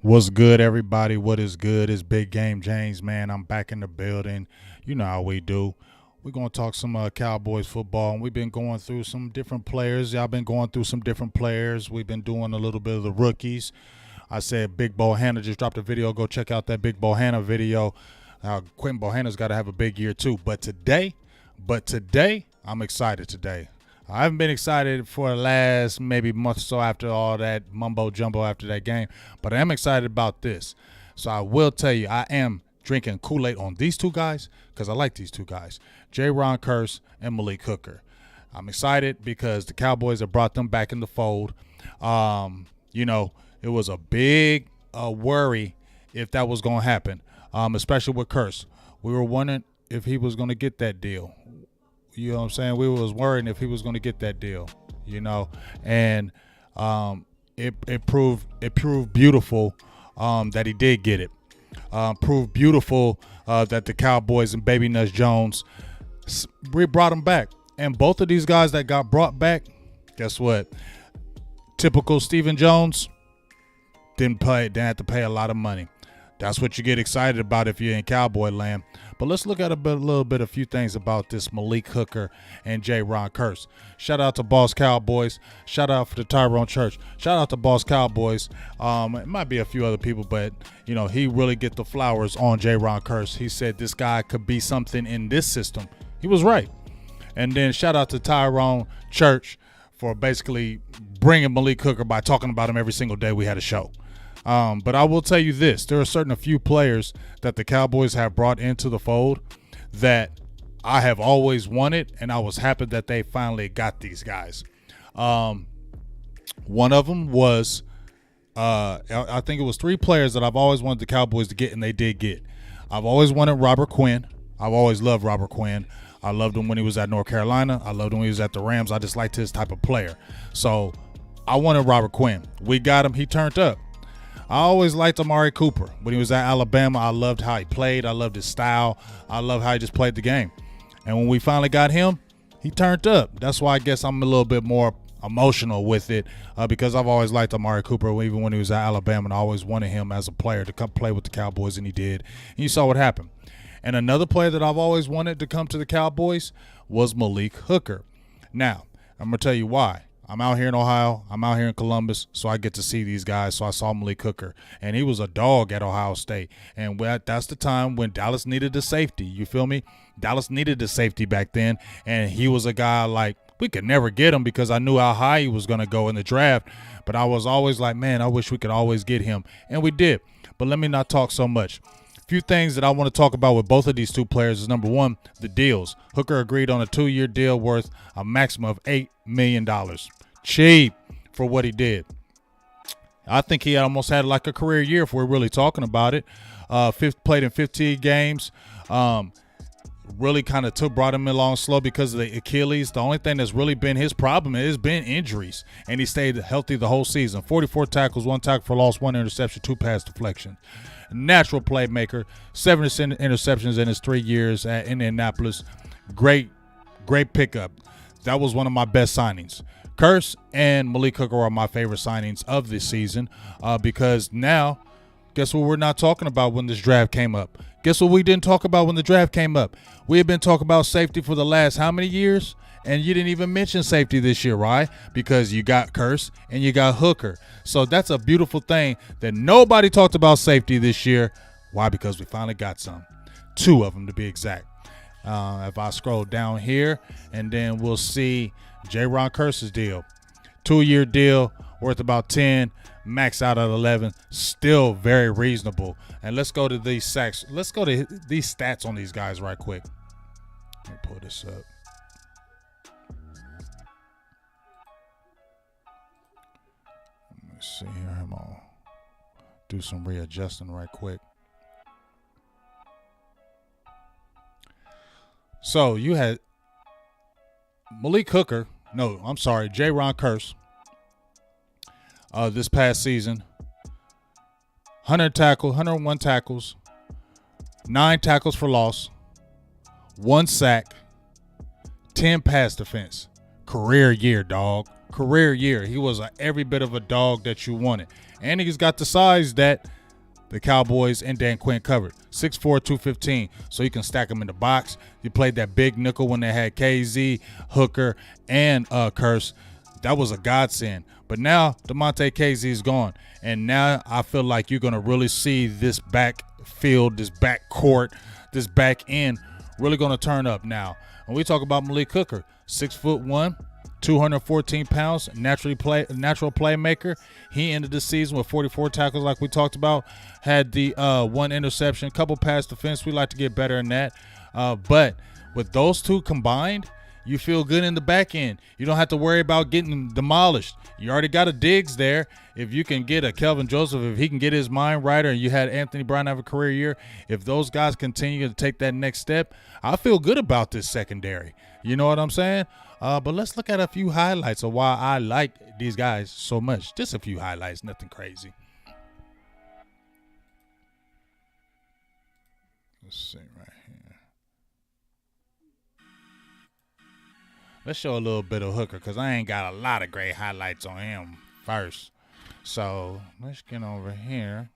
What's good, everybody? What is good? It's Big Game James, man. I'm back in the building. You know how we do. We're going to talk some Cowboys football, and we've been going through some different players. Y'all been going through some different players. We've been doing a little bit of the rookies. I said Big Bohanna just dropped a video. Go check out that Big Bohanna video. Quentin Bohanna's got to have a big year, too. But today, I'm excited today. I haven't been excited for the last maybe month or so after all that mumbo jumbo after that game, but I am excited about this. So I will tell you, I am drinking Kool-Aid on these two guys because I like these two guys, Kearse and Malik Hooker. I'm excited because the Cowboys have brought them back in the fold. It was a big worry if that was going to happen, especially with Kearse. We were wondering if he was going to get that deal. You know what I'm saying? We was worrying if he was going to get that deal, and it proved beautiful that he did get it. Proved beautiful that the Cowboys and Baby Nuts Jones brought him back. And both of these guys that got brought back, guess what? Typical Stephen Jones, didn't have to pay a lot of money. That's what you get excited about if you're in Cowboy land. But let's look at a few things about this Malik Hooker and Kearse. Shout out to Boss Cowboys. Shout out for the Tyrone Church. Shout out to Boss Cowboys. It might be a few other people, but he really get the flowers on Kearse. He said this guy could be something in this system. He was right. And then shout out to Tyrone Church for basically bringing Malik Hooker by talking about him every single day we had a show. But I will tell you this. There are a few players that the Cowboys have brought into the fold that I have always wanted, and I was happy that they finally got these guys. One of them was, I think it was 3 players that I've always wanted the Cowboys to get, and they did get. I've always wanted Robert Quinn. I've always loved Robert Quinn. I loved him when he was at North Carolina. I loved him when he was at the Rams. I just liked his type of player. So I wanted Robert Quinn. We got him. He turned up. I always liked Amari Cooper. When he was at Alabama, I loved how he played. I loved his style. I loved how he just played the game. And when we finally got him, he turned up. That's why I guess I'm a little bit more emotional with it because I've always liked Amari Cooper even when he was at Alabama, and I always wanted him as a player to come play with the Cowboys, and he did. And you saw what happened. And another player that I've always wanted to come to the Cowboys was Malik Hooker. Now, I'm going to tell you why. I'm out here in Ohio. I'm out here in Columbus, so I get to see these guys. So I saw Malik Hooker, and he was a dog at Ohio State. And that's the time when Dallas needed a safety. You feel me? Dallas needed a safety back then, and he was a guy like we could never get him because I knew how high he was going to go in the draft. But I was always like, man, I wish we could always get him, and we did. But let me not talk so much. Few things that I want to talk about with both of these two players is, number one, the deals. Hooker agreed on a 2-year deal worth a maximum of $8 million. Cheap for what he did. I think he almost had like a career year if we're really talking about it. Played in 15 games. Really kind of brought him along slow because of the Achilles. The only thing that's really been his problem has been injuries, and he stayed healthy the whole season. 44 tackles, 1 tackle for loss, 1 interception, 2 pass deflections. Natural playmaker, 7 interceptions in his 3 years at Indianapolis. Great pickup. That was one of my best signings. Kearse and Malik Hooker are my favorite signings of this season because now, guess what we're not talking about when this draft came up? Guess what we didn't talk about when the draft came up? We have been talking about safety for the last how many years? And you didn't even mention safety this year, right? Because you got Kearse and you got Hooker. So that's a beautiful thing that nobody talked about safety this year. Why? Because we finally got some. 2 of them to be exact. If I scroll down here, and then we'll see Kearse's deal. 2-year deal worth about 10, max out at 11. Still very reasonable. And let's go to these sacks. Let's go to these stats on these guys right quick. Let me pull this up. See here, I'm gonna do some readjusting right quick. So you had Malik Hooker, Kearse, this past season, 101 tackles, 9 tackles for loss, 1 sack, 10 pass defense. Career year, dog. career year. He was every bit of a dog that you wanted. And he's got the size that the Cowboys and Dan Quinn covered. 6'4", 215. So you can stack him in the box. You played that big nickel when they had KZ, Hooker, and Kearse. That was a godsend. But now DeMonte KZ is gone. And now I feel like you're going to really see this backfield, this back court, this back end really going to turn up now. When we talk about Malik Hooker, 6'1", 214 pounds, natural playmaker. He ended the season with 44 tackles like we talked about. Had the one interception, couple pass defense. We like to get better in that. But with those two combined, you feel good in the back end. You don't have to worry about getting demolished. You already got a Diggs there. If you can get a Kelvin Joseph, if he can get his mind right, or you had Anthony Brown have a career year, if those guys continue to take that next step, I feel good about this secondary. You know what I'm saying? But let's look at a few highlights of why I like these guys so much. Just a few highlights, nothing crazy. Let's see right here. Let's show a little bit of Hooker because I ain't got a lot of great highlights on him first. So let's get over here.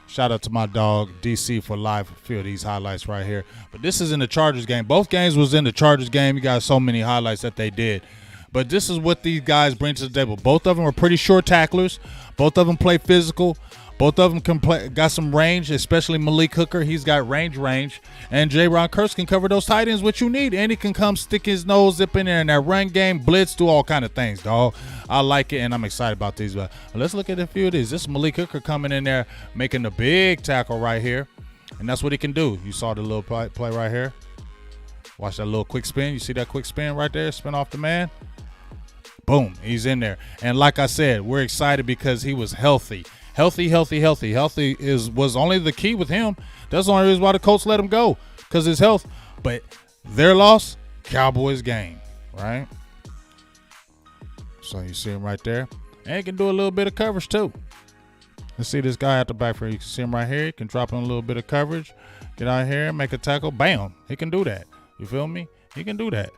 Shout out to my dog, DC, for live. Feel these highlights right here. But this is in the Chargers game. Both games was in the Chargers game. You got so many highlights that they did. But this is what these guys bring to the table. Both of them are pretty short tacklers. Both of them play physical. Both of them can play, got some range, especially Malik Hooker. He's got range. And J-Ron Kearse can cover those tight ends, what you need. And he can come stick his nose, zip in there in that run game, blitz, do all kind of things, dog. I like it, and I'm excited about these. But let's look at a few of these. This is Malik Hooker coming in there, making the big tackle right here. And that's what he can do. You saw the little play right here. Watch that little quick spin. You see that quick spin right there? Spin off the man. Boom, he's in there. And like I said, we're excited because he was healthy. Healthy was only the key with him. That's the only reason why the Colts let him go, because his health. But their loss, Cowboys game, right? So you see him right there. And he can do a little bit of coverage too. Let's see this guy at the back. You can see him right here. He can drop in a little bit of coverage. Get out here, make a tackle. Bam. He can do that. You feel me? He can do that.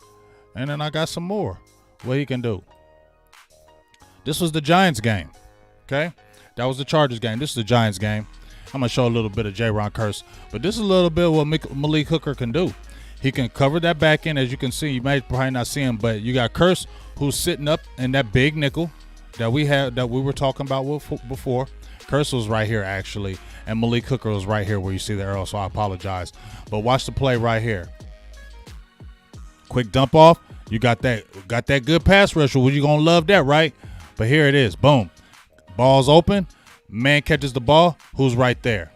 And then I got some more. What he can do. This was the Giants game. Okay? That was the Chargers game. This is the Giants game. I'm going to show a little bit of J-Ron Kearse. But this is a little bit of what Malik Hooker can do. He can cover that back end, as you can see. You may probably not see him, but you got Kearse, who's sitting up in that big nickel that we were talking about before. Kearse was right here, actually. And Malik Hooker was right here where you see the arrow, so I apologize. But watch the play right here. Quick dump off. You got that good pass rusher. Well, you're going to love that, right? But here it is. Boom. Ball's open. Man catches the ball. Who's right there?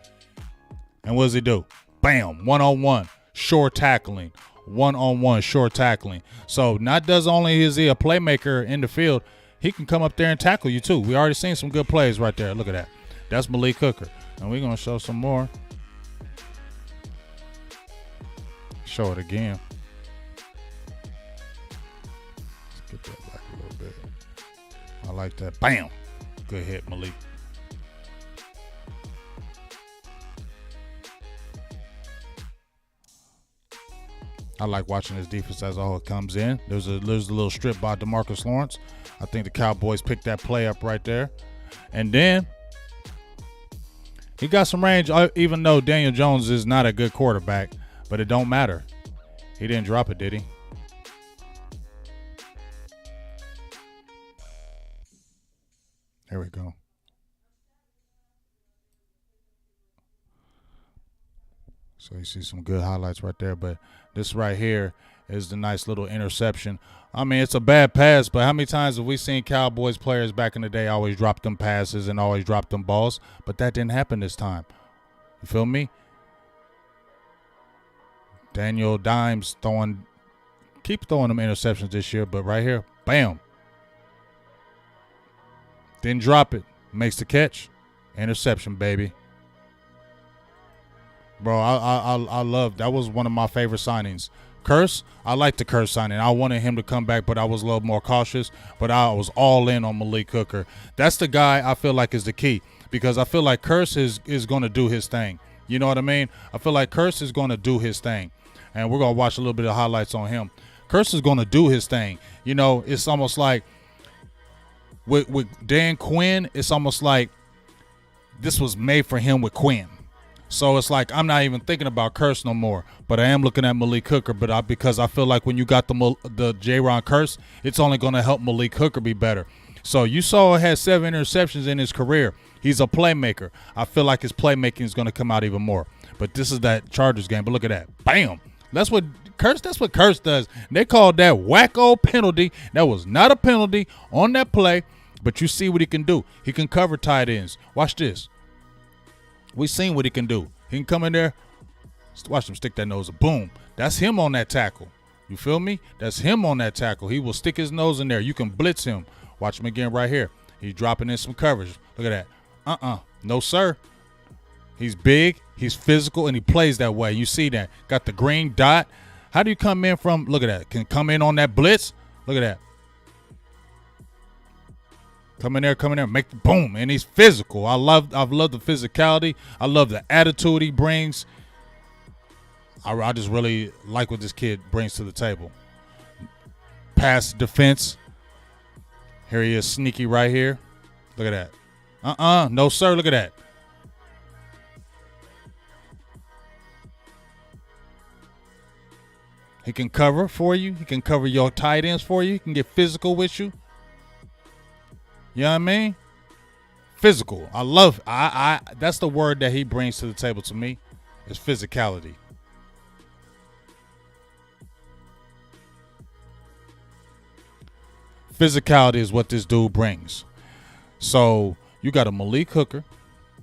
And what does he do? Bam. One-on-one. Short tackling. One-on-one. Short tackling. So not does only is he a playmaker in the field, he can come up there and tackle you too. We already seen some good plays right there. Look at that. That's Malik Hooker. And we're going to show some more. Show it again. Let's get that back a little bit. I like that. Bam. Good hit, Malik. I like watching this defense as all it comes in. There's a little strip by DeMarcus Lawrence. I think the Cowboys picked that play up right there. And then he got some range, even though Daniel Jones is not a good quarterback, but it don't matter. He didn't drop it, did he? There we go. So you see some good highlights right there, but this right here is the nice little interception. I mean, it's a bad pass, but how many times have we seen Cowboys players back in the day always drop them passes and always drop them balls? But that didn't happen this time. You feel me? Daniel Dimes keep throwing them interceptions this year, but right here, bam. Didn't drop it. Makes the catch. Interception, baby. Bro, I love, that was one of my favorite signings. Kearse, I like the Kearse signing. I wanted him to come back, but I was a little more cautious. But I was all in on Malik Hooker. That's the guy I feel like is the key, because I feel like Kearse is going to do his thing. You know what I mean? I feel like Kearse is going to do his thing. And we're going to watch a little bit of highlights on him. Kearse is going to do his thing. You know, it's almost like with Dan Quinn, it's almost like this was made for him with Quinn. So it's like I'm not even thinking about Kearse no more, but I am looking at Malik Hooker. But because I feel like when you got the J-Ron Kearse, it's only going to help Malik Hooker be better. So you saw he had 7 interceptions in his career. He's a playmaker. I feel like his playmaking is going to come out even more. But this is that Chargers game. But look at that, bam! That's what Kearse does. They called that wacko penalty. That was not a penalty on that play. But you see what he can do. He can cover tight ends. Watch this. We seen what he can do. He can come in there. Watch him stick that nose. Boom. That's him on that tackle. You feel me? That's him on that tackle. He will stick his nose in there. You can blitz him. Watch him again right here. He's dropping in some coverage. Look at that. No, sir. He's big. He's physical, and he plays that way. You see that. Got the green dot. How do you come in from? Look at that. Can come in on that blitz. Look at that. Come in there, make the boom, and he's physical. I've loved the physicality. I love the attitude he brings. I just really like what this kid brings to the table. Pass defense. Here he is, sneaky right here. Look at that. No sir, look at that. He can cover for you. He can cover your tight ends for you. He can get physical with you. You know what I mean? Physical. I love that's the word that he brings to the table to me, is physicality. Physicality is what this dude brings. So you got a Malik Hooker,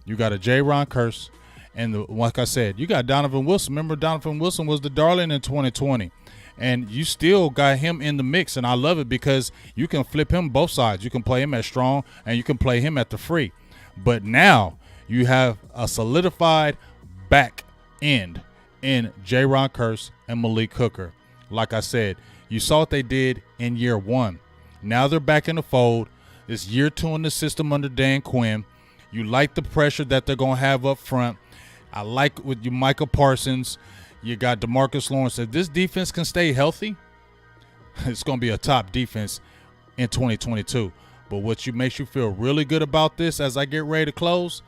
you got a J-Ron Kearse, and like I said, you got Donovan Wilson. Remember, Donovan Wilson was the darling in 2020. And you still got him in the mix, and I love it because you can flip him both sides. You can play him at strong, and you can play him at the free. But now you have a solidified back end in J-Ron Kearse and Malik Hooker. Like I said, you saw what they did in year 1. Now they're back in the fold. It's year 2 in the system under Dan Quinn. You like the pressure that they're going to have up front. I like with you, Micah Parsons. You got DeMarcus Lawrence. If this defense can stay healthy, it's going to be a top defense in 2022. But what makes you feel really good about this as I get ready to close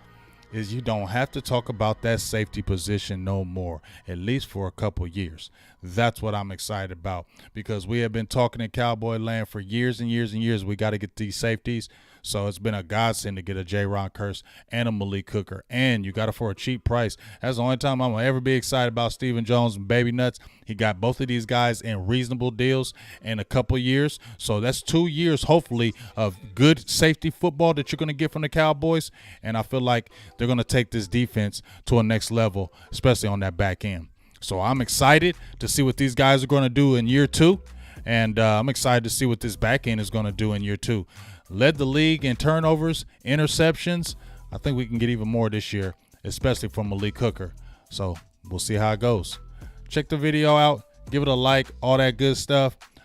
is you don't have to talk about that safety position no more, at least for a couple years. That's what I'm excited about, because we have been talking in Cowboy land for years and years and years. We got to get these safeties. So it's been a godsend to get a J-Ron Kearse and a Malik Hooker, and you got it for a cheap price. That's the only time I'm going to ever be excited about Stephen Jones and Baby Nuts. He got both of these guys in reasonable deals in a couple years. So that's 2 years, hopefully, of good safety football that you're going to get from the Cowboys. And I feel like they're going to take this defense to a next level, especially on that back end. So I'm excited to see what these guys are going to do in year 2. And I'm excited to see what this back end is going to do in year 2. Led the league in turnovers, interceptions. I think we can get even more this year, especially from Malik Hooker. So we'll see how it goes. Check the video out. Give it a like, all that good stuff.